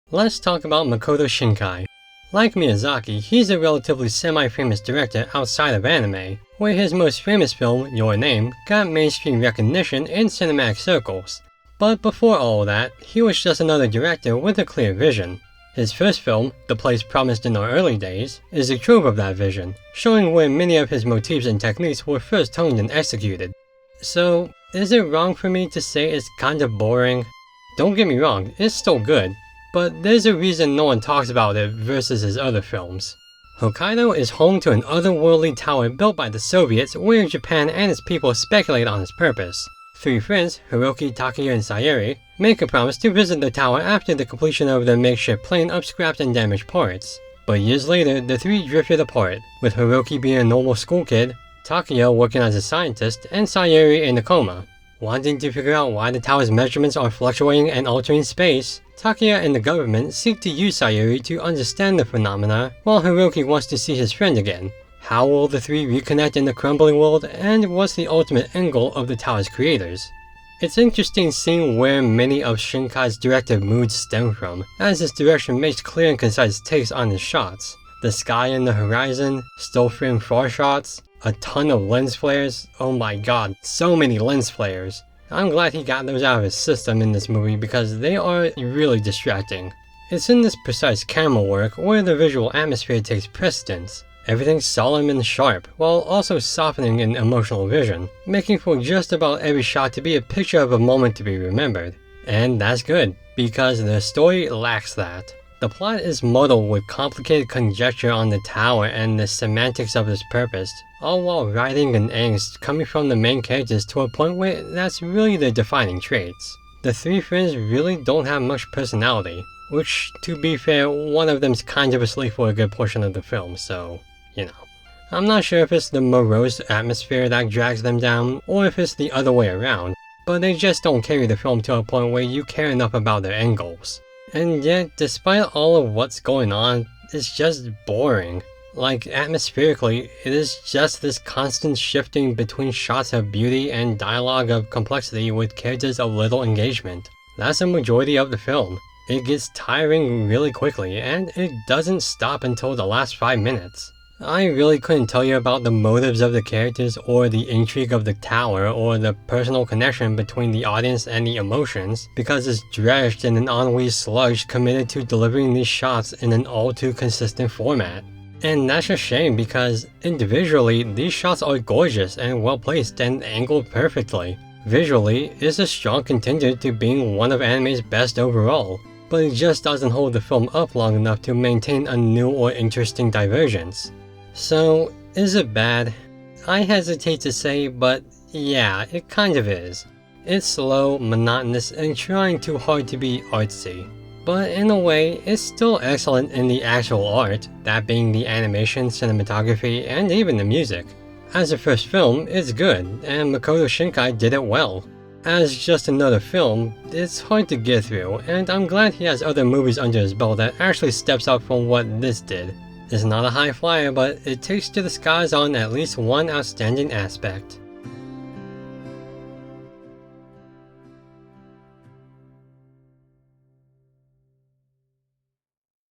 Let's talk about Makoto Shinkai. Like Miyazaki, he's a relatively semi-famous director outside of anime, where his most famous film, Your Name, got mainstream recognition in cinematic circles. But before all that, he was just another director with a clear vision. His first film, The Place Promised in Our Early Days, is a trove of that vision, showing where many of his motifs and techniques were first honed and executed. So, is it wrong for me to say it's kinda boring? Don't get me wrong, it's still good, but there's a reason no one talks about it versus his other films. Hokkaido is home to an otherworldly tower built by the Soviets where Japan and its people speculate on its purpose. Three friends, Hiroki, Takuya, and Sayuri, make a promise to visit the tower after the completion of their makeshift plane of scrapped and damaged parts. But years later, the three drifted apart, with Hiroki being a normal school kid, Takuya working as a scientist, and Sayuri in a coma. Wanting to figure out why the tower's measurements are fluctuating and altering space, Takuya and the government seek to use Sayuri to understand the phenomena, while Hiroki wants to see his friend again. How will the three reconnect in the crumbling world, and what's the ultimate end goal of the tower's creators? It's interesting seeing where many of Shinkai's directive moods stem from, as his direction makes clear and concise takes on his shots. The sky and the horizon, still frame far shots, a ton of lens flares, oh my god, so many lens flares. I'm glad he got those out of his system in this movie because they are really distracting. It's in this precise camera work where the visual atmosphere takes precedence. Everything's solemn and sharp, while also softening in emotional vision, making for just about every shot to be a picture of a moment to be remembered. And that's good, because the story lacks that. The plot is muddled with complicated conjecture on the tower and the semantics of its purpose, all while writhing in angst coming from the main characters to a point where that's really their defining traits. The three friends really don't have much personality, which, to be fair, one of them's kind of asleep for a good portion of the film, so, you know. I'm not sure if it's the morose atmosphere that drags them down, or if it's the other way around, but they just don't carry the film to a point where you care enough about their end goals. And yet, despite all of what's going on, it's just boring. Like, atmospherically, it is just this constant shifting between shots of beauty and dialogue of complexity with characters of little engagement. That's a majority of the film. It gets tiring really quickly, and it doesn't stop until the last 5 minutes. I really couldn't tell you about the motives of the characters or the intrigue of the tower or the personal connection between the audience and the emotions because it's drenched in an ennui sludge committed to delivering these shots in an all too consistent format. And that's a shame because individually these shots are gorgeous and well placed and angled perfectly. Visually, it's a strong contender to being one of anime's best overall, but it just doesn't hold the film up long enough to maintain a new or interesting divergence. So, is it bad? I hesitate to say, but yeah, it kind of is. It's slow, monotonous, and trying too hard to be artsy. But in a way, it's still excellent in the actual art, that being the animation, cinematography, and even the music. As a first film, it's good, and Makoto Shinkai did it well. As just another film, it's hard to get through, and I'm glad he has other movies under his belt that actually steps up from what this did. It's not a high flyer, but it takes to the skies on at least one outstanding aspect.